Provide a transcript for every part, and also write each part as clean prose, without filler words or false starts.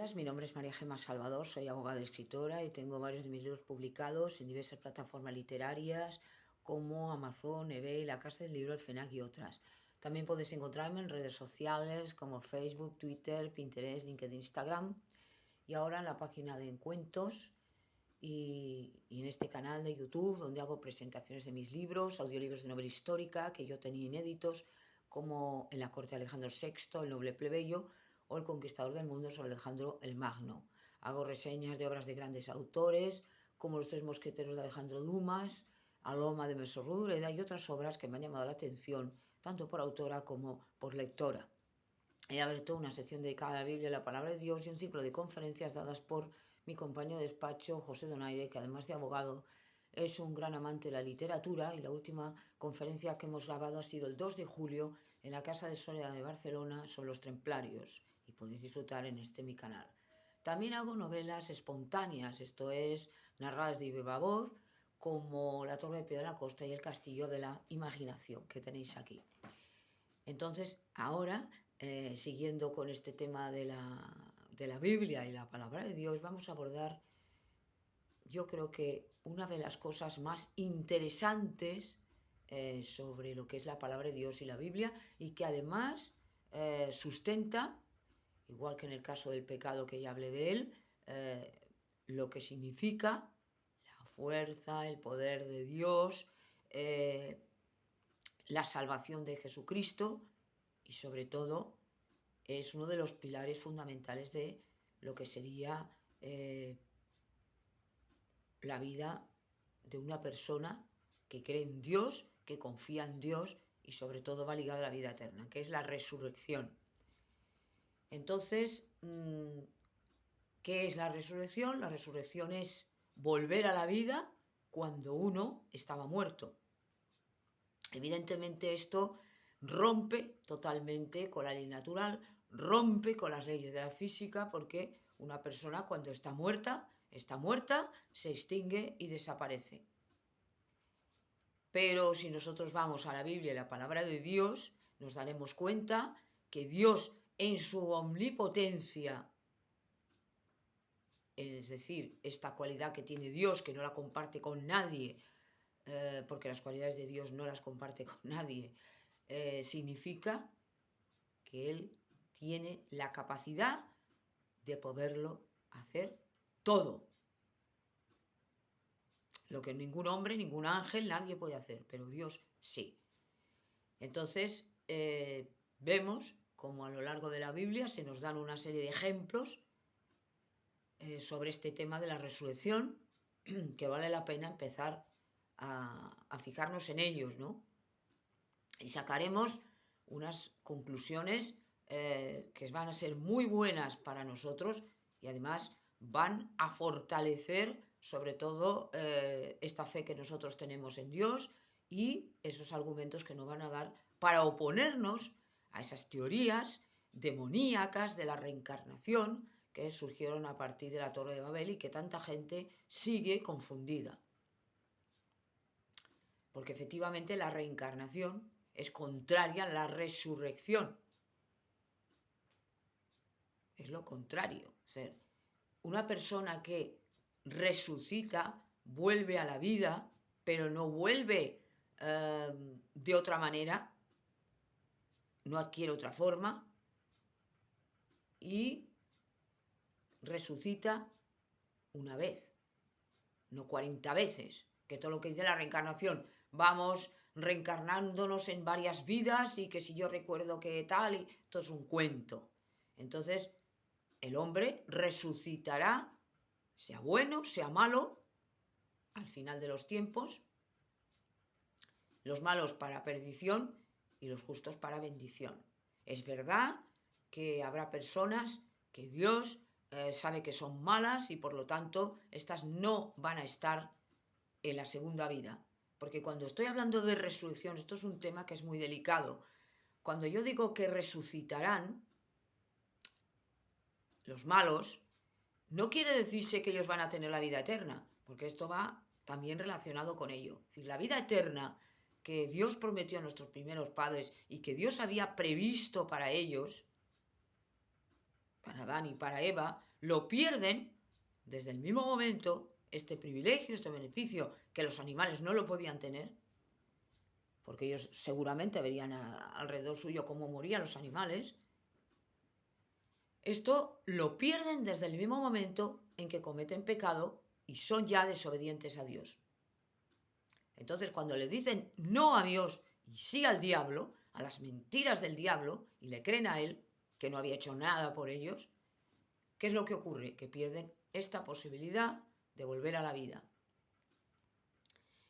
días, mi nombre es María Gemma Salvador, soy abogada y escritora y tengo varios de mis libros publicados en diversas plataformas literarias como Amazon, eBay, La Casa del Libro, El FENAC y otras. También podéis encontrarme en redes sociales como Facebook, Twitter, Pinterest, LinkedIn, Instagram y ahora en la página de Encuentros y en este canal de YouTube donde hago presentaciones de mis libros, audiolibros de novela histórica que yo tenía inéditos como En la corte de Alejandro VI, El noble plebeyo o El conquistador del mundo sobre Alejandro el Magno. Hago reseñas de obras de grandes autores como Los tres mosqueteros de Alejandro Dumas, Aloma de Messorrúdeda y otras obras que me han llamado la atención tanto por autora como por lectora. He abierto una sección dedicada a la Biblia y la Palabra de Dios y un ciclo de conferencias dadas por mi compañero de despacho, José Donaire, que además de abogado es un gran amante de la literatura y la última conferencia que hemos grabado ha sido el 2 de julio en la Casa de Soledad de Barcelona sobre los templarios y podéis disfrutar en mi canal. También hago novelas espontáneas, esto es, narradas de viva voz, como La Torre de Piedra de la Costa y El Castillo de la Imaginación, que tenéis aquí. Entonces, ahora, siguiendo con este tema de la Biblia y la palabra de Dios, vamos a abordar, yo creo que una de las cosas más interesantes sobre lo que es la palabra de Dios y la Biblia y que además sustenta, igual que en el caso del pecado que ya hablé de él, lo que significa la fuerza, el poder de Dios, la salvación de Jesucristo y sobre todo es uno de los pilares fundamentales de lo que sería la vida de una persona que cree en Dios, que confía en Dios y sobre todo va ligado a la vida eterna, que es la resurrección. Entonces, ¿qué es la resurrección? La resurrección es volver a la vida cuando uno estaba muerto. Evidentemente esto rompe totalmente con la ley natural, rompe con las leyes de la física, porque una persona cuando está muerta, se extingue y desaparece. Pero si nosotros vamos a la Biblia y la palabra de Dios, nos daremos cuenta que Dios en su omnipotencia, es decir, esta cualidad que tiene Dios, que no la comparte con nadie, porque las cualidades de Dios no las comparte con nadie, significa que Él tiene la capacidad de poderlo hacer todo. Lo que ningún hombre, ningún ángel, nadie puede hacer, pero Dios sí. Entonces, vemos como a lo largo de la Biblia se nos dan una serie de ejemplos sobre este tema de la resurrección, que vale la pena empezar a fijarnos en ellos, ¿no? Y sacaremos unas conclusiones que van a ser muy buenas para nosotros y además van a fortalecer sobre todo esta fe que nosotros tenemos en Dios y esos argumentos que nos van a dar para oponernos a esas teorías demoníacas de la reencarnación que surgieron a partir de la Torre de Babel y que tanta gente sigue confundida. Porque efectivamente la reencarnación es contraria a la resurrección. Es lo contrario. O sea, una persona que resucita vuelve a la vida, pero no vuelve de otra manera, no adquiere otra forma y resucita una vez, no 40 veces, que todo lo que dice la reencarnación, vamos reencarnándonos en varias vidas y que si yo recuerdo que tal, y todo es un cuento. Entonces, el hombre resucitará, sea bueno, sea malo, al final de los tiempos, los malos para perdición y los justos para bendición. Es verdad que habrá personas que Dios sabe que son malas y por lo tanto estas no van a estar en la segunda vida. Porque cuando estoy hablando de resurrección, esto es un tema que es muy delicado. Cuando yo digo que resucitarán los malos, no quiere decirse que ellos van a tener la vida eterna, porque esto va también relacionado con ello. Es decir, la vida eterna que Dios prometió a nuestros primeros padres y que Dios había previsto para ellos, para Adán y para Eva, lo pierden desde el mismo momento, este privilegio, este beneficio, que los animales no lo podían tener, porque ellos seguramente verían alrededor suyo cómo morían los animales. Esto lo pierden desde el mismo momento en que cometen pecado y son ya desobedientes a Dios. Entonces, cuando le dicen no a Dios y sí al diablo, a las mentiras del diablo, y le creen a él, que no había hecho nada por ellos, ¿qué es lo que ocurre? Que pierden esta posibilidad de volver a la vida.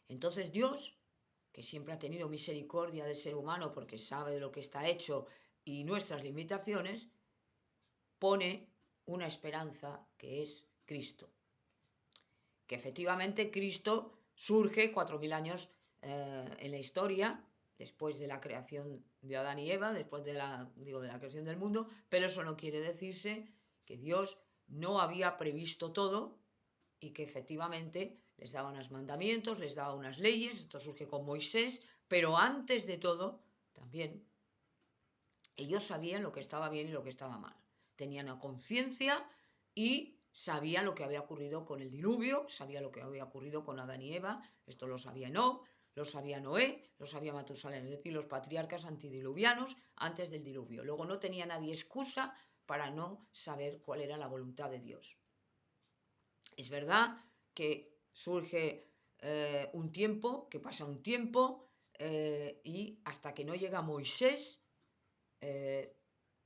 Entonces Dios, que siempre ha tenido misericordia del ser humano porque sabe de lo que está hecho y nuestras limitaciones, pone una esperanza que es Cristo. Que efectivamente Cristo surge 4000 años en la historia, después de la creación de Adán y Eva, después de la creación del mundo, pero eso no quiere decirse que Dios no había previsto todo y que efectivamente les daba unos mandamientos, les daba unas leyes. Esto surge con Moisés, pero antes de todo, también, ellos sabían lo que estaba bien y lo que estaba mal. Tenían una conciencia y sabían lo que había ocurrido con el diluvio, sabían lo que había ocurrido con Adán y Eva. Esto lo sabía Enoc, lo sabía Noé, lo sabía Matusalén, es decir, los patriarcas antidiluvianos antes del diluvio. Luego no tenía nadie excusa para no saber cuál era la voluntad de Dios. Es verdad que surge un tiempo, que pasa un tiempo, y hasta que no llega Moisés,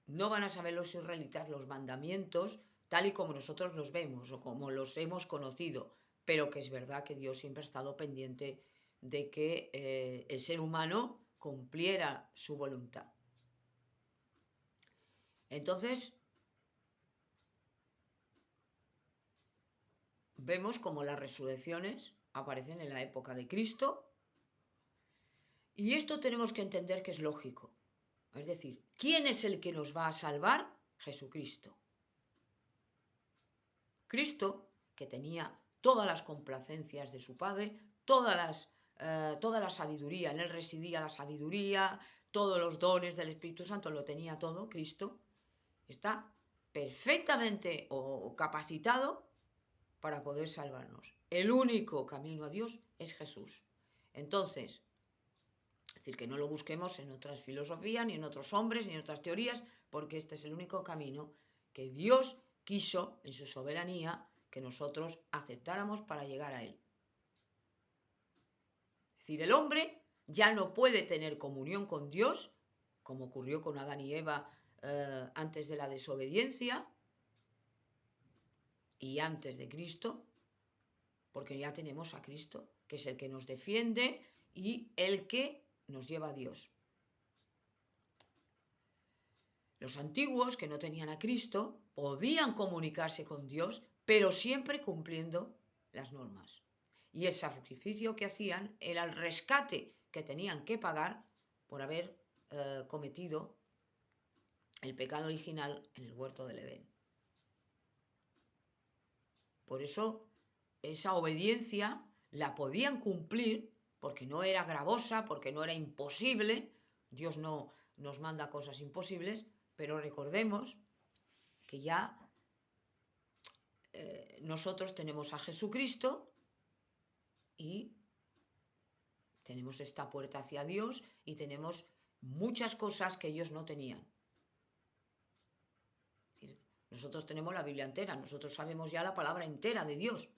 no van a saber los israelitas los mandamientos tal y como nosotros los vemos o como los hemos conocido, pero que es verdad que Dios siempre ha estado pendiente de que el ser humano cumpliera su voluntad. Entonces, vemos como las resurrecciones aparecen en la época de Cristo, y esto tenemos que entender que es lógico. Es decir, ¿quién es el que nos va a salvar? Jesucristo. Cristo, que tenía todas las complacencias de su Padre, toda la sabiduría, en él residía la sabiduría, todos los dones del Espíritu Santo, lo tenía todo. Cristo está perfectamente capacitado para poder salvarnos. El único camino a Dios es Jesús. Entonces, es decir, que no lo busquemos en otras filosofías, ni en otros hombres, ni en otras teorías, porque este es el único camino que Dios quiso, en su soberanía, que nosotros aceptáramos para llegar a Él. Es decir, el hombre ya no puede tener comunión con Dios, como ocurrió con Adán y Eva antes de la desobediencia y antes de Cristo, porque ya tenemos a Cristo, que es el que nos defiende y el que nos lleva a Dios. Los antiguos, que no tenían a Cristo, podían comunicarse con Dios, pero siempre cumpliendo las normas. Y el sacrificio que hacían era el rescate que tenían que pagar por haber cometido el pecado original en el huerto del Edén. Por eso, esa obediencia la podían cumplir porque no era gravosa, porque no era imposible. Dios no nos manda cosas imposibles, pero recordemos que ya nosotros tenemos a Jesucristo y tenemos esta puerta hacia Dios y tenemos muchas cosas que ellos no tenían. Es decir, nosotros tenemos la Biblia entera, nosotros sabemos ya la palabra entera de Dios.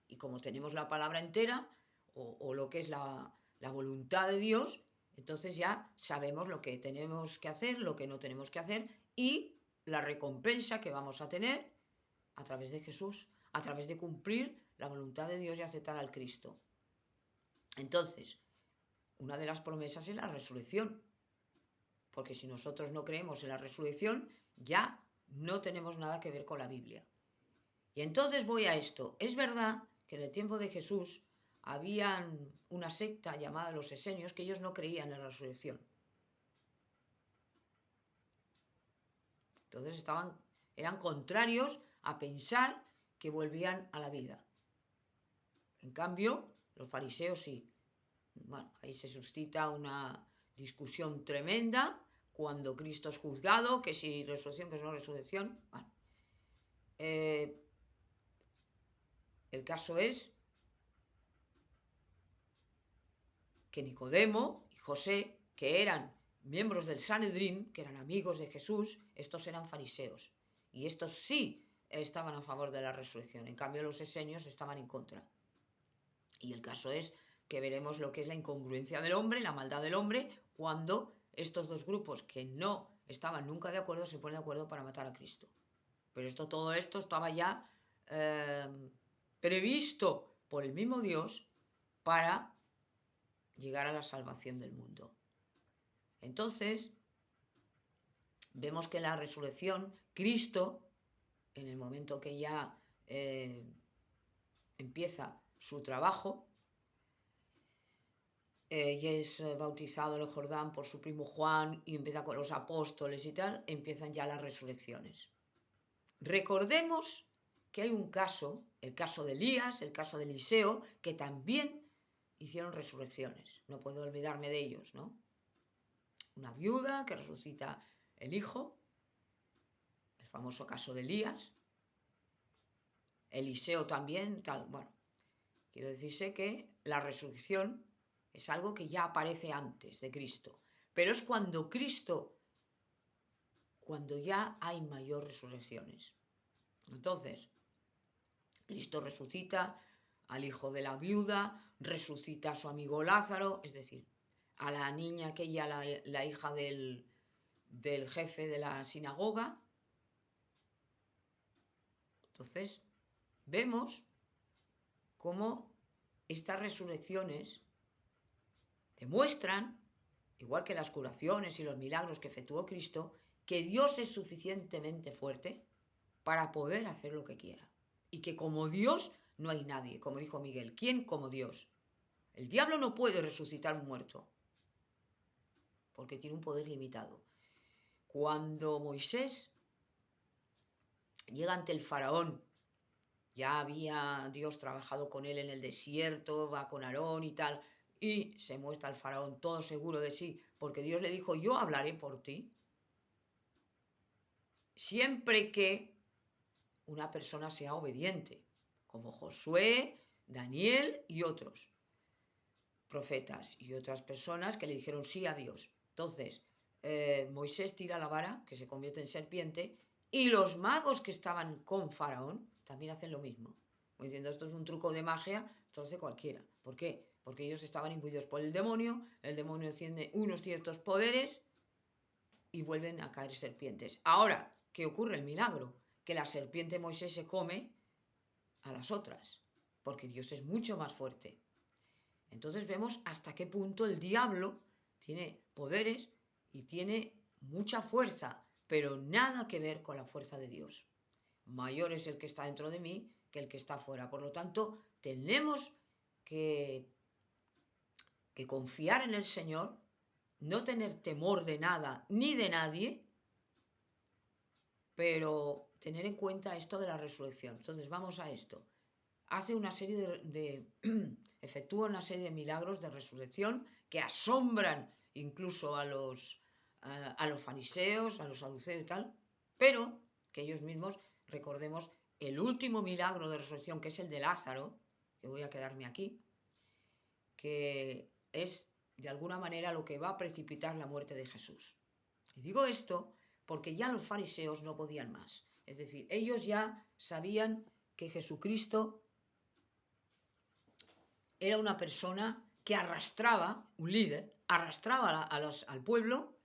Y como tenemos la palabra entera, o lo que es la voluntad de Dios, entonces ya sabemos lo que tenemos que hacer, lo que no tenemos que hacer y la recompensa que vamos a tener a través de Jesús, a través de cumplir la voluntad de Dios y aceptar al Cristo. Entonces, una de las promesas es la resurrección, porque si nosotros no creemos en la resurrección, ya no tenemos nada que ver con la Biblia. Y entonces voy a esto. Es verdad que en el tiempo de Jesús habían una secta llamada los esenios que ellos no creían en la resurrección. Entonces eran contrarios a pensar que volvían a la vida. En cambio, los fariseos sí. Bueno, ahí se suscita una discusión tremenda cuando Cristo es juzgado, que si resurrección, que si no resurrección. Bueno, El caso es que Nicodemo y José, que eran miembros del Sanedrín, que eran amigos de Jesús, estos eran fariseos. Y estos sí estaban a favor de la resurrección. En cambio, los esenios estaban en contra. Y el caso es que veremos lo que es la incongruencia del hombre, la maldad del hombre, cuando estos dos grupos que no estaban nunca de acuerdo se ponen de acuerdo para matar a Cristo. Pero todo esto estaba ya previsto por el mismo Dios para llegar a la salvación del mundo. Entonces, vemos que en la resurrección, Cristo, en el momento que ya empieza su trabajo, y es bautizado en el Jordán por su primo Juan y empieza con los apóstoles y tal, empiezan ya las resurrecciones. Recordemos que hay un caso, el caso de Elías, el caso de Eliseo, que también hicieron resurrecciones. No puedo olvidarme de ellos, ¿no? Una viuda que resucita el hijo, el famoso caso de Elías, Eliseo también, tal. Bueno, quiero decirse que la resurrección es algo que ya aparece antes de Cristo, pero es cuando ya hay mayor resurrecciones. Entonces, Cristo resucita al hijo de la viuda, resucita a su amigo Lázaro, es decir, a la niña aquella, la hija del jefe de la sinagoga. Entonces, vemos cómo estas resurrecciones demuestran, igual que las curaciones y los milagros que efectuó Cristo, que Dios es suficientemente fuerte para poder hacer lo que quiera. Y que como Dios no hay nadie, como dijo Miguel. ¿Quién como Dios? El diablo no puede resucitar un muerto, porque tiene un poder limitado. Cuando Moisés llega ante el faraón, ya había Dios trabajado con él en el desierto, va con Aarón y tal, y se muestra el faraón todo seguro de sí, porque Dios le dijo, yo hablaré por ti, siempre que una persona sea obediente, como Josué, Daniel y otros profetas y otras personas que le dijeron sí a Dios. Entonces, Moisés tira la vara, que se convierte en serpiente, y los magos que estaban con Faraón también hacen lo mismo. Diciendo, esto es un truco de magia, esto lo hace cualquiera. ¿Por qué? Porque ellos estaban imbuidos por el demonio enciende unos ciertos poderes y vuelven a caer serpientes. Ahora, ¿qué ocurre? El milagro, que la serpiente Moisés se come a las otras, porque Dios es mucho más fuerte. Entonces vemos hasta qué punto el diablo tiene poderes y tiene mucha fuerza, pero nada que ver con la fuerza de Dios. Mayor es el que está dentro de mí que el que está fuera. Por lo tanto, tenemos que confiar en el Señor, no tener temor de nada ni de nadie, pero tener en cuenta esto de la resurrección. Entonces vamos a esto. Hace una serie efectúa una serie de milagros de resurrección que asombran incluso a los fariseos, a los saduceos y tal, pero que ellos mismos, recordemos, el último milagro de resurrección, que es el de Lázaro, que voy a quedarme aquí, que es de alguna manera lo que va a precipitar la muerte de Jesús. Y digo esto porque ya los fariseos no podían más. Es decir, ellos ya sabían que Jesucristo era una persona que arrastraba, un líder, arrastraba al pueblo,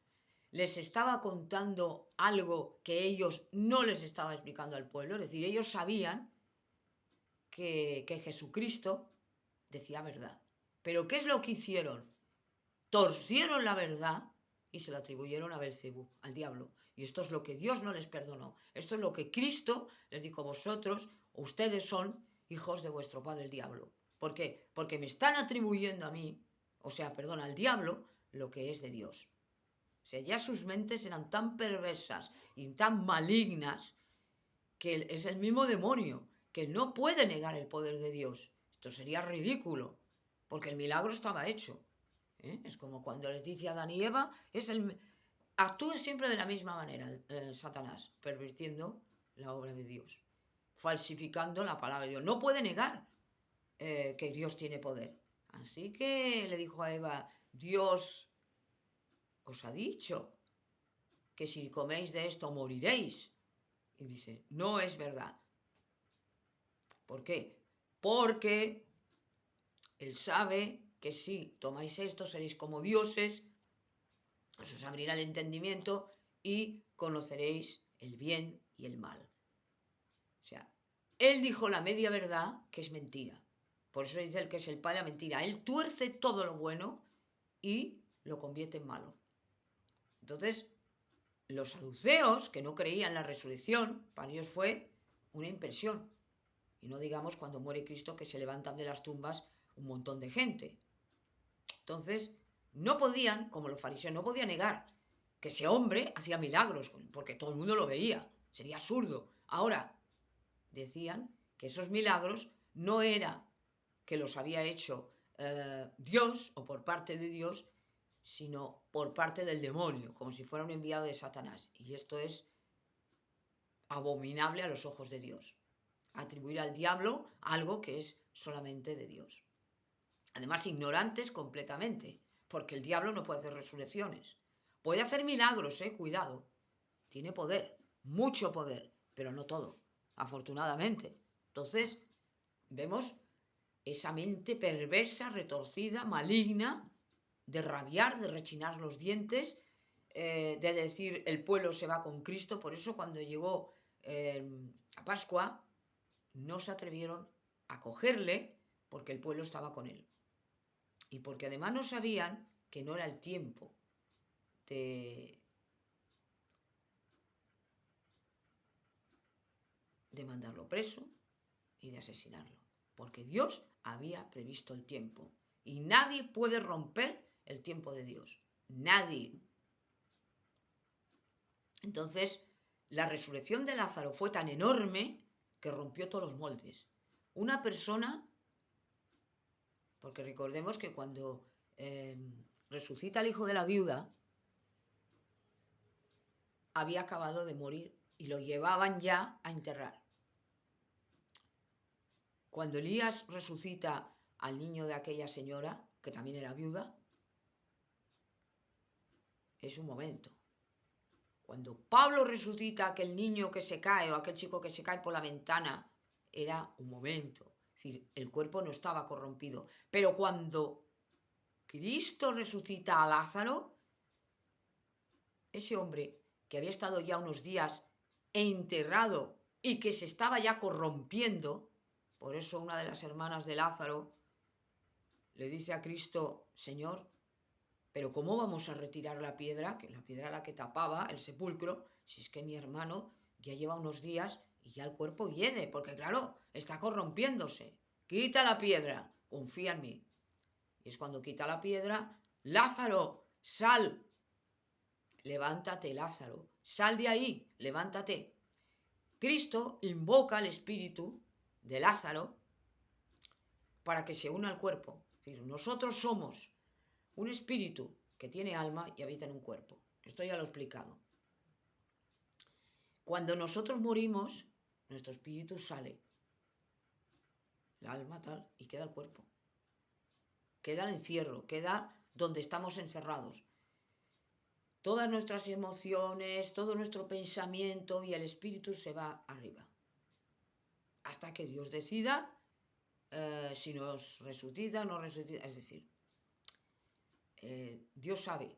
les estaba contando algo que ellos no les estaba explicando al pueblo, es decir, ellos sabían que Jesucristo decía verdad. Pero ¿qué es lo que hicieron? Torcieron la verdad y se la atribuyeron a Belcebú, al diablo. Y esto es lo que Dios no les perdonó. Esto es lo que Cristo les dijo, vosotros, ustedes son hijos de vuestro padre el diablo. ¿Por qué? Porque me están atribuyendo a mí, al diablo, lo que es de Dios. O sea, ya sus mentes eran tan perversas y tan malignas que es el mismo demonio, que no puede negar el poder de Dios. Esto sería ridículo, porque el milagro estaba hecho. Es como cuando les dice a Adán y Eva, actúa siempre de la misma manera Satanás, pervirtiendo la obra de Dios. falsificando la palabra de Dios. No puede negar que Dios tiene poder. Así que le dijo a Eva, Dios os ha dicho que si coméis de esto moriréis. Y dice, no es verdad. ¿Por qué? Porque Él sabe que si tomáis esto seréis como dioses, os abrirá el entendimiento y conoceréis el bien y el mal. O sea, Él dijo la media verdad, que es mentira. Por eso dice el que es el padre de la mentira. Él tuerce todo lo bueno y lo convierte en malo. Entonces, los saduceos, que no creían en la resurrección, para ellos fue una impresión. Y no digamos cuando muere Cristo que se levantan de las tumbas un montón de gente. Entonces, no podían, como los fariseos, no podían negar que ese hombre hacía milagros, porque todo el mundo lo veía. Sería absurdo. Ahora, decían que esos milagros no era que los había hecho Dios o por parte de Dios, sino por parte del demonio, como si fuera un enviado de Satanás. Y esto es abominable a los ojos de Dios. Atribuir al diablo algo que es solamente de Dios. Además, ignorantes completamente, porque el diablo no puede hacer resurrecciones. Puede hacer milagros, cuidado. Tiene poder, mucho poder, pero no todo, afortunadamente. Entonces, vemos esa mente perversa, retorcida, maligna, de rabiar, de rechinar los dientes, de decir el pueblo se va con Cristo. Por eso cuando llegó a Pascua, no se atrevieron a cogerle porque el pueblo estaba con él. Y porque además no sabían que no era el tiempo de mandarlo preso y de asesinarlo. Porque Dios había previsto el tiempo. Y nadie puede romper el tiempo de Dios. Nadie. Entonces, la resurrección de Lázaro fue tan enorme que rompió todos los moldes. Una persona, porque recordemos que cuando resucita el hijo de la viuda, había acabado de morir y lo llevaban ya a enterrar. Cuando Elías resucita al niño de aquella señora, que también era viuda, es un momento. Cuando Pablo resucita a aquel niño que se cae o aquel chico que se cae por la ventana, era un momento. Es decir, el cuerpo no estaba corrompido. Pero cuando Cristo resucita a Lázaro, ese hombre que había estado ya unos días enterrado y que se estaba ya corrompiendo, por eso una de las hermanas de Lázaro le dice a Cristo, Señor, pero ¿cómo vamos a retirar la piedra? Que la piedra era la que tapaba el sepulcro, si es que mi hermano ya lleva unos días y ya el cuerpo hiede, porque claro, está corrompiéndose. Quita la piedra, confía en mí. Y es cuando quita la piedra, Lázaro, sal. Levántate, Lázaro, sal de ahí, levántate. Cristo invoca al espíritu de Lázaro para que se una al cuerpo. Es decir, nosotros somos un espíritu que tiene alma y habita en un cuerpo. Esto ya lo he explicado. Cuando nosotros morimos, nuestro espíritu sale. El alma tal, y queda el cuerpo. Queda el encierro, queda donde estamos encerrados. Todas nuestras emociones, todo nuestro pensamiento y el espíritu se va arriba. Hasta que Dios decida si nos resucita o no resucita. Es decir, Dios sabe,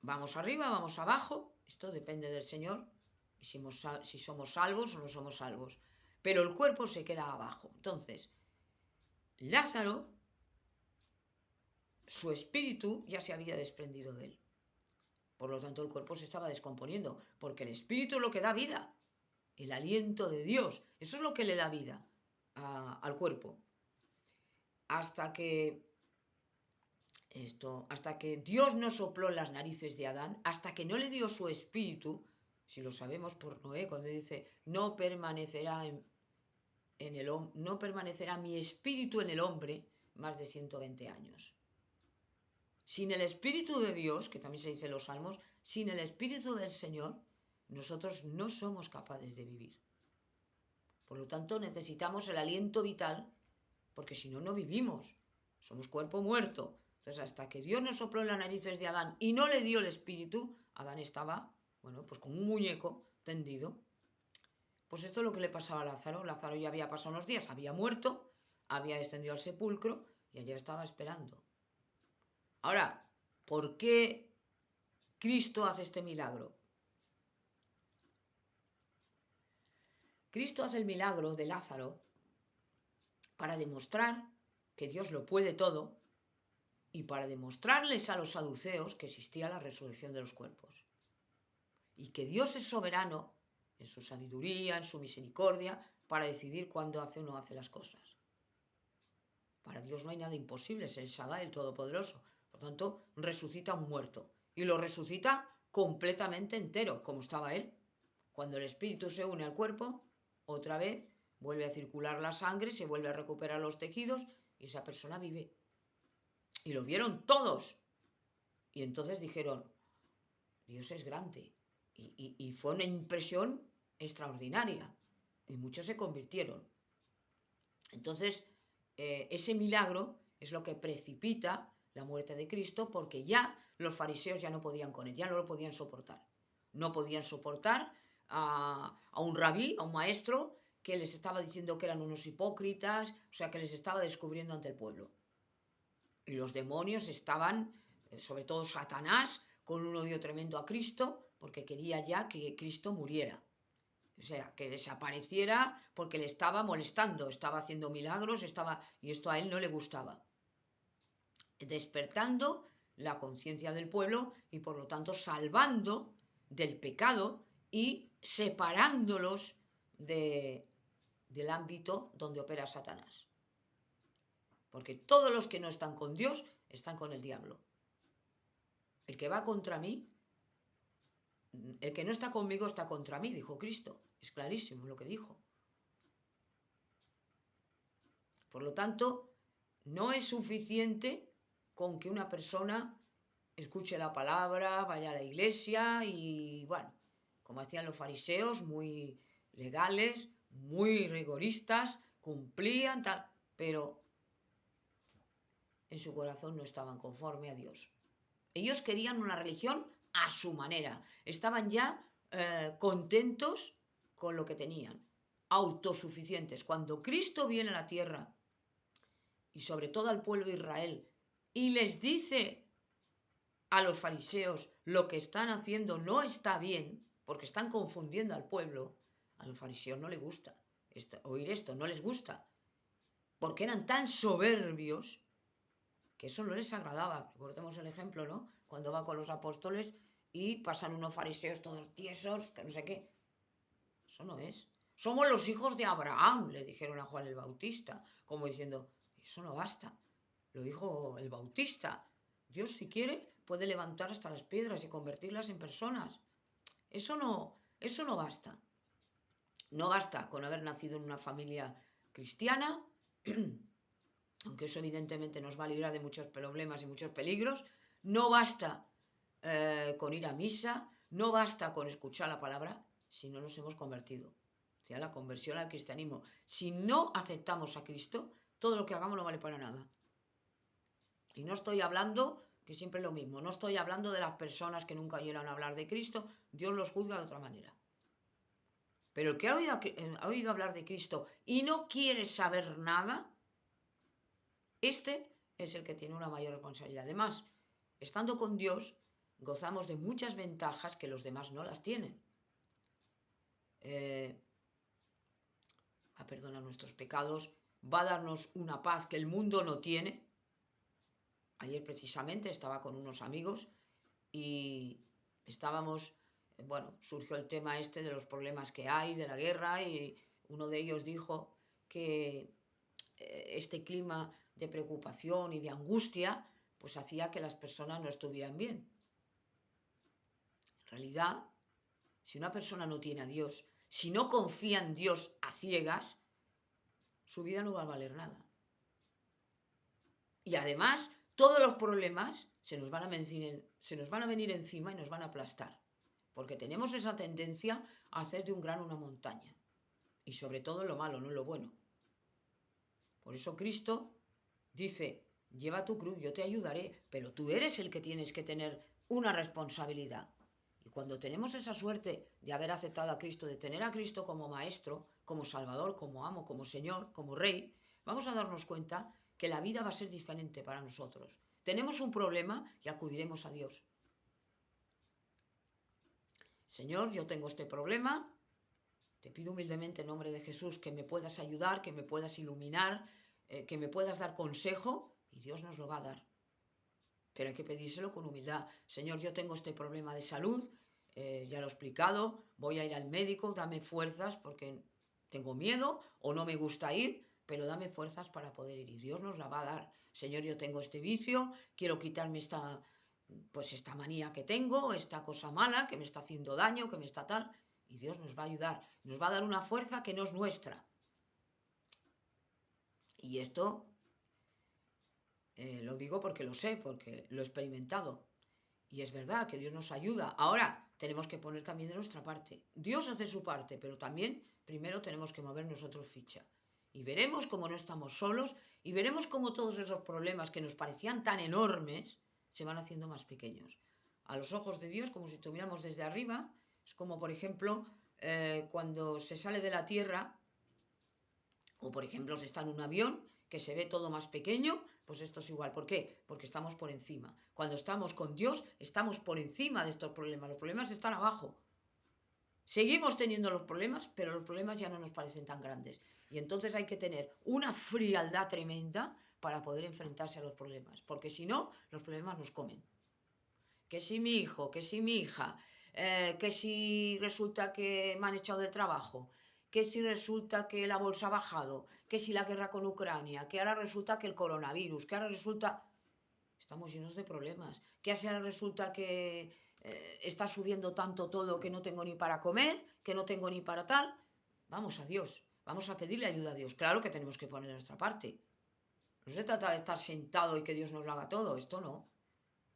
vamos arriba, vamos abajo, esto depende del Señor, si somos salvos o no somos salvos, pero el cuerpo se queda abajo. Entonces, Lázaro, su espíritu ya se había desprendido de él, por lo tanto el cuerpo se estaba descomponiendo, porque el espíritu es lo que da vida, el aliento de Dios, eso es lo que le da vida al cuerpo, hasta que Dios no sopló en las narices de Adán, hasta que no le dio su espíritu, si lo sabemos por Noé, cuando dice, no permanecerá no permanecerá mi espíritu en el hombre más de 120 años. Sin el espíritu de Dios, que también se dice en los Salmos, sin el espíritu del Señor, nosotros no somos capaces de vivir. Por lo tanto, necesitamos el aliento vital, porque si no, no vivimos. Somos cuerpo muerto. Entonces, hasta que Dios no sopló en las narices de Adán y no le dio el espíritu, Adán estaba, bueno, pues como un muñeco tendido. Pues esto es lo que le pasaba a Lázaro. Lázaro ya había pasado unos días, había muerto, había descendido al sepulcro y ayer estaba esperando. Ahora, ¿por qué Cristo hace este milagro? Cristo hace el milagro de Lázaro para demostrar que Dios lo puede todo y para demostrarles a los saduceos que existía la resurrección de los cuerpos y que Dios es soberano en su sabiduría, en su misericordia, para decidir cuándo hace o no hace las cosas. Para Dios no hay nada imposible, es el Shaddai, el Todopoderoso. Por lo tanto, resucita a un muerto y lo resucita completamente entero, como estaba él. Cuando el espíritu se une al cuerpo, otra vez vuelve a circular la sangre, se vuelve a recuperar los tejidos y esa persona vive. Y lo vieron todos. Y entonces dijeron, Dios es grande. Y fue una impresión extraordinaria. Y muchos se convirtieron. Entonces, ese milagro es lo que precipita la muerte de Cristo, porque ya los fariseos ya no podían con él, ya no lo podían soportar. No podían soportar a un rabí, a un maestro, que les estaba diciendo que eran unos hipócritas, o sea, que les estaba descubriendo ante el pueblo. Y los demonios estaban, sobre todo Satanás, con un odio tremendo a Cristo, porque quería ya que Cristo muriera. O sea, que desapareciera porque le estaba molestando, estaba haciendo milagros, y esto a él no le gustaba. Despertando la conciencia del pueblo y por lo tanto salvando del pecado y separándolos del ámbito donde opera Satanás. Porque todos los que no están con Dios están con el diablo. El que va contra mí, el que no está conmigo está contra mí, dijo Cristo. Es clarísimo lo que dijo. Por lo tanto, no es suficiente con que una persona escuche la palabra, vaya a la iglesia y, bueno, como hacían los fariseos, muy legales, muy rigoristas, cumplían tal, pero en su corazón no estaban conforme a Dios. Ellos querían una religión a su manera, estaban ya contentos con lo que tenían, autosuficientes. Cuando Cristo viene a la tierra, y sobre todo al pueblo de Israel, y les dice a los fariseos lo que están haciendo no está bien, porque están confundiendo al pueblo, a los fariseos no les gusta oír esto, no les gusta, porque eran tan soberbios que eso no les agradaba. Recordemos el ejemplo, ¿no? Cuando va con los apóstoles y pasan unos fariseos todos tiesos, que no sé qué. Eso no es. Somos los hijos de Abraham, le dijeron a Juan el Bautista, como diciendo, eso no basta. Lo dijo el Bautista. Dios, si quiere, puede levantar hasta las piedras y convertirlas en personas. Eso no basta. No basta con haber nacido en una familia cristiana, aunque eso evidentemente nos va a librar de muchos problemas y muchos peligros. No basta con ir a misa, no basta con escuchar la palabra si no nos hemos convertido. O sea, la conversión al cristianismo. Si no aceptamos a Cristo, todo lo que hagamos no vale para nada. Y no estoy hablando, que siempre es lo mismo, no estoy hablando de las personas que nunca oyeron hablar de Cristo, Dios los juzga de otra manera. Pero el que ha oído hablar de Cristo y no quiere saber nada, este es el que tiene una mayor responsabilidad. Además, estando con Dios, gozamos de muchas ventajas que los demás no las tienen. Va a perdonar nuestros pecados, va a darnos una paz que el mundo no tiene. Ayer precisamente estaba con unos amigos y estábamos, bueno, surgió el tema este de los problemas que hay, de la guerra, y uno de ellos dijo que este clima de preocupación y de angustia pues hacía que las personas no estuvieran bien. En realidad, si una persona no tiene a Dios, si no confía en Dios a ciegas, su vida no va a valer nada. Y además, todos los problemas se nos van a venir encima y nos van a aplastar, porque tenemos esa tendencia a hacer de un grano una montaña. y sobre todo en lo malo, no en lo bueno. Por eso Cristo dice, lleva tu cruz, yo te ayudaré, pero tú eres el que tienes que tener una responsabilidad. Y cuando tenemos esa suerte de haber aceptado a Cristo, de tener a Cristo como maestro, como salvador, como amo, como señor, como rey, vamos a darnos cuenta que la vida va a ser diferente para nosotros. Tenemos un problema y acudiremos a Dios. Señor, yo tengo este problema, te pido humildemente en nombre de Jesús que me puedas ayudar, que me puedas iluminar, que me puedas dar consejo, y Dios nos lo va a dar. Pero hay que pedírselo con humildad. Señor, yo tengo este problema de salud, ya lo he explicado, voy a ir al médico, dame fuerzas porque tengo miedo o no me gusta ir, pero dame fuerzas para poder ir. Y Dios nos la va a dar. Señor, yo tengo este vicio, quiero quitarme esta manía que tengo, esta cosa mala que me está haciendo daño, que me está tal. Y Dios nos va a ayudar, nos va a dar una fuerza que no es nuestra. Y esto lo digo porque lo sé, porque lo he experimentado. Y es verdad que Dios nos ayuda. Ahora, tenemos que poner también de nuestra parte. Dios hace su parte, pero también primero tenemos que mover nosotros ficha. Y veremos cómo no estamos solos y veremos cómo todos esos problemas que nos parecían tan enormes se van haciendo más pequeños. A los ojos de Dios, como si estuviéramos desde arriba, es como, por ejemplo, cuando se sale de la tierra, o por ejemplo se está en un avión que se ve todo más pequeño, pues esto es igual. ¿Por qué? Porque estamos por encima. Cuando estamos con Dios, estamos por encima de estos problemas. Los problemas están abajo. Seguimos teniendo los problemas, pero los problemas ya no nos parecen tan grandes. Y entonces hay que tener una frialdad tremenda para poder enfrentarse a los problemas. Porque si no, los problemas nos comen. Que si mi hijo, que si mi hija, que si resulta que me han echado del trabajo, que si resulta que la bolsa ha bajado, que si la guerra con Ucrania, que ahora resulta que el coronavirus, que ahora resulta... Estamos llenos de problemas. Que ahora resulta que está subiendo tanto todo que no tengo ni para comer, que no tengo ni para tal. Vamos a Dios, vamos a pedirle ayuda a Dios. Claro que tenemos que poner de nuestra parte. No se trata de estar sentado y que Dios nos lo haga todo. Esto no,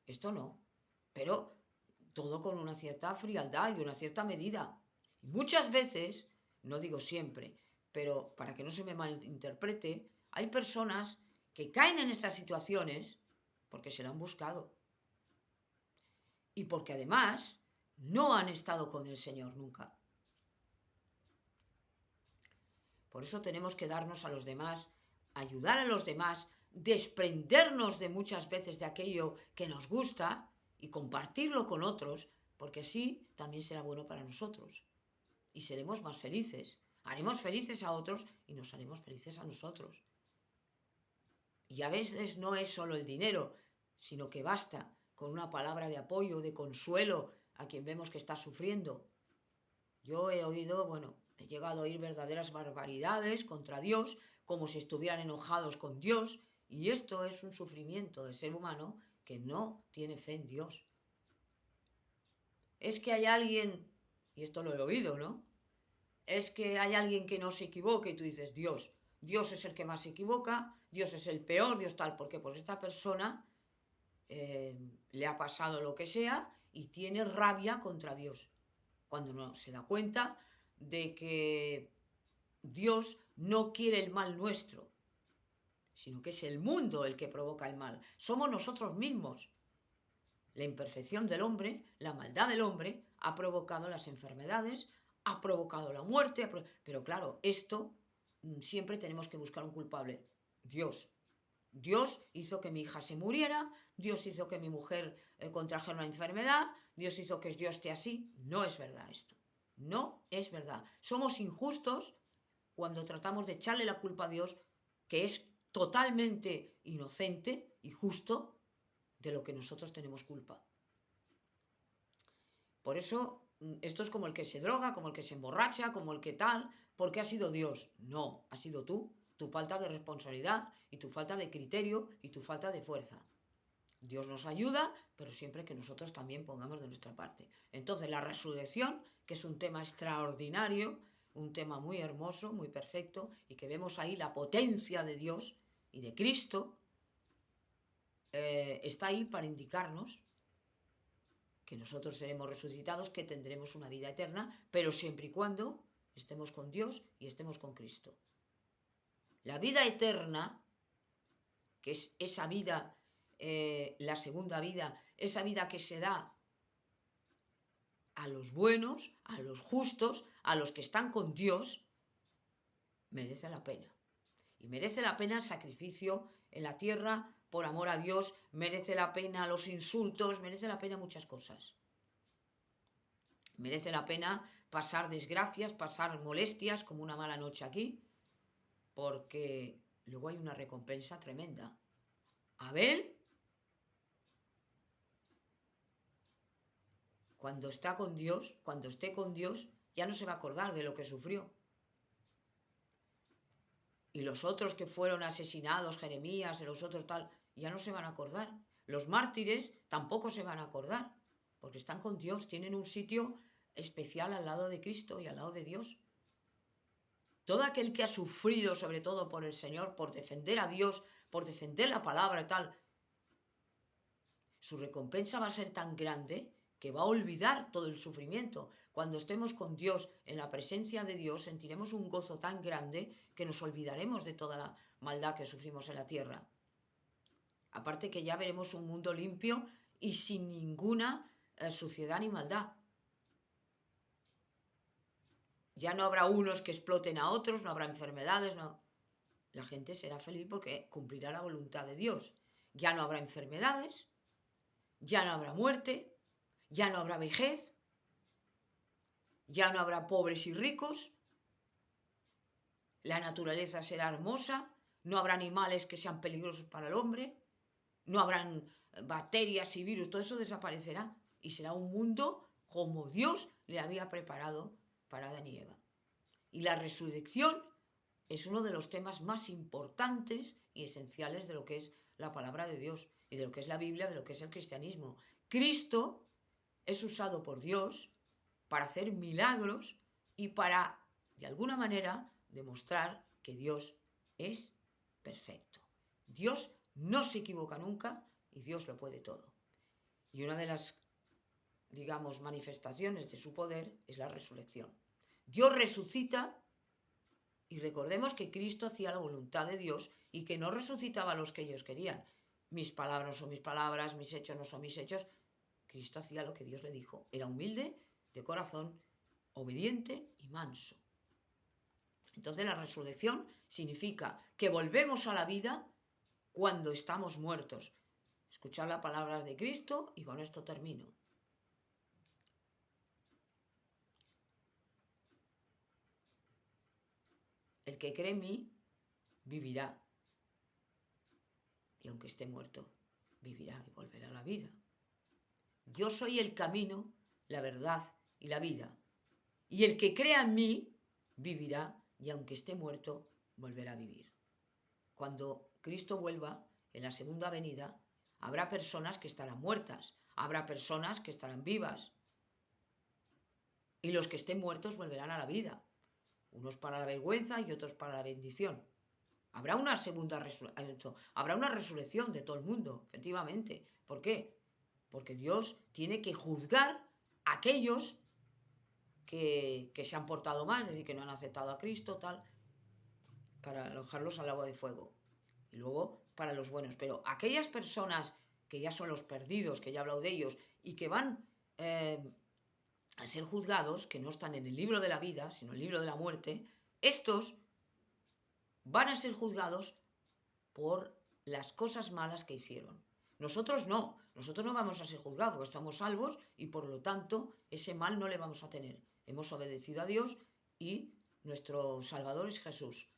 esto no. Pero todo con una cierta frialdad y una cierta medida. Y muchas veces, no digo siempre, pero para que no se me malinterprete, hay personas que caen en esas situaciones porque se lo han buscado. Y porque además no han estado con el Señor nunca. Por eso tenemos que darnos a los demás, ayudar a los demás, desprendernos de muchas veces de aquello que nos gusta y compartirlo con otros, porque así también será bueno para nosotros. Y seremos más felices. Haremos felices a otros y nos haremos felices a nosotros. Y a veces no es solo el dinero, sino que basta con una palabra de apoyo, de consuelo a quien vemos que está sufriendo. Yo he oído, he llegado a oír verdaderas barbaridades contra Dios, como si estuvieran enojados con Dios, y esto es un sufrimiento del ser humano que no tiene fe en Dios. Es que hay alguien, y esto lo he oído, ¿no? Es que hay alguien que no se equivoque y tú dices, Dios es el que más se equivoca, Dios es el peor, Dios tal. ¿Por qué? Pues esta persona le ha pasado lo que sea y tiene rabia contra Dios. Cuando no se da cuenta de que Dios no quiere el mal nuestro, sino que es el mundo el que provoca el mal. Somos nosotros mismos. La imperfección del hombre, la maldad del hombre, ha provocado las enfermedades, ha provocado la muerte, pero claro, esto siempre tenemos que buscar un culpable. Dios. Dios hizo que mi hija se muriera, Dios hizo que mi mujer contrajera una enfermedad, Dios hizo que yo esté así. No es verdad esto. No es verdad. Somos injustos cuando tratamos de echarle la culpa a Dios, que es totalmente inocente y justo, de lo que nosotros tenemos culpa. Por eso, esto es como el que se droga, como el que se emborracha, como el que tal, porque ha sido Dios. No, ha sido tú, tu falta de responsabilidad y tu falta de criterio y tu falta de fuerza. Dios nos ayuda, pero siempre que nosotros también pongamos de nuestra parte. Entonces, la resurrección, que es un tema extraordinario, un tema muy hermoso, muy perfecto, y que vemos ahí la potencia de Dios y de Cristo, está ahí para indicarnos que nosotros seremos resucitados, que tendremos una vida eterna, pero siempre y cuando estemos con Dios y estemos con Cristo. La vida eterna, que es esa vida, la segunda vida, esa vida que se da a los buenos, a los justos, a los que están con Dios, merece la pena. Y merece la pena el sacrificio en la tierra por amor a Dios, merece la pena los insultos, merece la pena muchas cosas. Merece la pena pasar desgracias, pasar molestias como una mala noche aquí, porque luego hay una recompensa tremenda. Abel, cuando está con Dios, cuando esté con Dios, ya no se va a acordar de lo que sufrió. Y los otros que fueron asesinados, Jeremías, los otros tal, ya no se van a acordar. Los mártires tampoco se van a acordar, porque están con Dios, tienen un sitio especial al lado de Cristo y al lado de Dios. Todo aquel que ha sufrido, sobre todo por el Señor, por defender a Dios, por defender la palabra y tal, su recompensa va a ser tan grande que va a olvidar todo el sufrimiento. Cuando estemos con Dios, en la presencia de Dios, sentiremos un gozo tan grande que nos olvidaremos de toda la maldad que sufrimos en la tierra. Aparte que ya veremos un mundo limpio y sin ninguna suciedad ni maldad. Ya no habrá unos que exploten a otros, no habrá enfermedades, no. La gente será feliz porque cumplirá la voluntad de Dios. Ya no habrá enfermedades, ya no habrá muerte, ya no habrá vejez, ya no habrá pobres y ricos, la naturaleza será hermosa, no habrá animales que sean peligrosos para el hombre, no habrán bacterias y virus, todo eso desaparecerá y será un mundo como Dios le había preparado para Adán y Eva. Y la resurrección es uno de los temas más importantes y esenciales de lo que es la palabra de Dios y de lo que es la Biblia, de lo que es el cristianismo. Cristo es usado por Dios para hacer milagros y para, de alguna manera, demostrar que Dios es perfecto. Dios no se equivoca nunca y Dios lo puede todo. Y una de las, digamos, manifestaciones de su poder es la resurrección. Dios resucita y recordemos que Cristo hacía la voluntad de Dios y que no resucitaba a los que ellos querían. Mis palabras no son mis palabras, mis hechos no son mis hechos. Cristo hacía lo que Dios le dijo. Era humilde, de corazón, obediente y manso. Entonces la resurrección significa que volvemos a la vida cuando estamos muertos. Escuchar las palabras de Cristo y con esto termino. El que cree en mí vivirá. Y aunque esté muerto, vivirá y volverá a la vida. Yo soy el camino, la verdad y la vida. Y el que crea en mí vivirá y aunque esté muerto, volverá a vivir. Cuando Cristo vuelva en la segunda venida, habrá personas que estarán muertas, habrá personas que estarán vivas. Y los que estén muertos volverán a la vida. Unos para la vergüenza y otros para la bendición. Habrá una segunda resurrección, habrá una resurrección de todo el mundo, efectivamente. ¿Por qué? Porque Dios tiene que juzgar a aquellos que se han portado mal, es decir, que no han aceptado a Cristo, tal, para arrojarlos al agua de fuego. Y luego para los buenos. Pero aquellas personas que ya son los perdidos, que ya he hablado de ellos, y que van a ser juzgados, que no están en el libro de la vida, sino en el libro de la muerte, estos van a ser juzgados por las cosas malas que hicieron. Nosotros no vamos a ser juzgados, porque estamos salvos y por lo tanto ese mal no le vamos a tener. Hemos obedecido a Dios y nuestro Salvador es Jesús.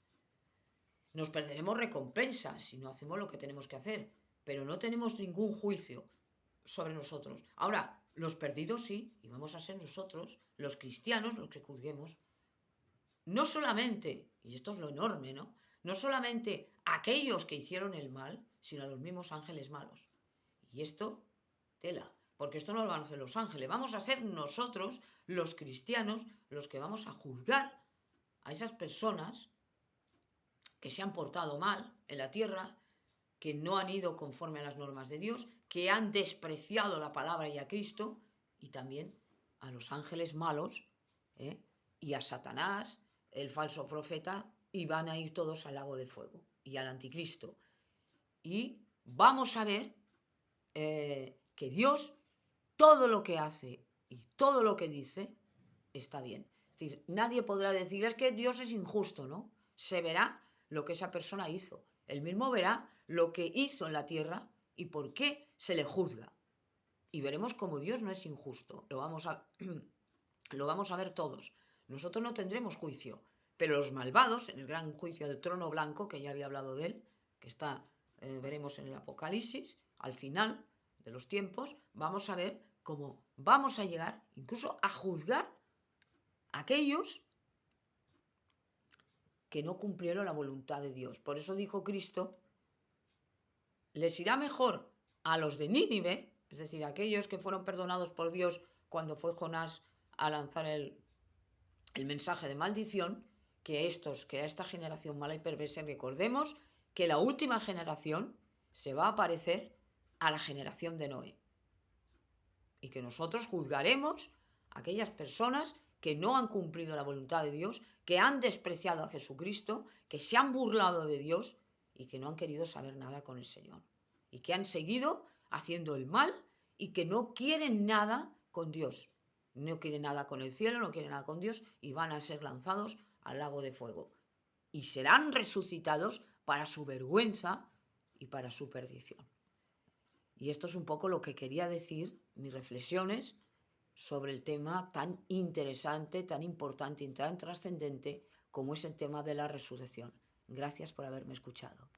Nos perderemos recompensas si no hacemos lo que tenemos que hacer, pero no tenemos ningún juicio sobre nosotros. Ahora, los perdidos sí, y vamos a ser nosotros, los cristianos, los que juzguemos. No solamente, y esto es lo enorme, ¿no? No solamente aquellos que hicieron el mal, sino a los mismos ángeles malos. Y esto, tela, porque esto no lo van a hacer los ángeles. Vamos a ser nosotros, los cristianos, los que vamos a juzgar a esas personas que se han portado mal en la tierra, que no han ido conforme a las normas de Dios, que han despreciado la palabra y a Cristo, y también a los ángeles malos, y a Satanás, el falso profeta, y van a ir todos al lago del fuego y al anticristo. Y vamos a ver que Dios, todo lo que hace y todo lo que dice, está bien. Es decir, nadie podrá decir, es que Dios es injusto, ¿no? Se verá lo que esa persona hizo. Él mismo verá lo que hizo en la tierra y por qué se le juzga. Y veremos cómo Dios no es injusto. Lo vamos a ver todos. Nosotros no tendremos juicio, pero los malvados, en el gran juicio del trono blanco, que ya había hablado de él, que está, veremos en el Apocalipsis, al final de los tiempos, vamos a ver cómo vamos a llegar incluso a juzgar a aquellos que no cumplieron la voluntad de Dios. Por eso dijo Cristo, les irá mejor a los de Nínive, es decir, aquellos que fueron perdonados por Dios cuando fue Jonás a lanzar el mensaje de maldición, que a esta generación mala y perversa. Recordemos que la última generación se va a parecer a la generación de Noé. Y que nosotros juzgaremos a aquellas personas que no han cumplido la voluntad de Dios, que han despreciado a Jesucristo, que se han burlado de Dios y que no han querido saber nada con el Señor. Y que han seguido haciendo el mal y que no quieren nada con Dios. No quieren nada con el cielo, no quieren nada con Dios y van a ser lanzados al lago de fuego. Y serán resucitados para su vergüenza y para su perdición. Y esto es un poco lo que quería decir, mis reflexiones sobre el tema tan interesante, tan importante y tan trascendente como es el tema de la resurrección. Gracias por haberme escuchado.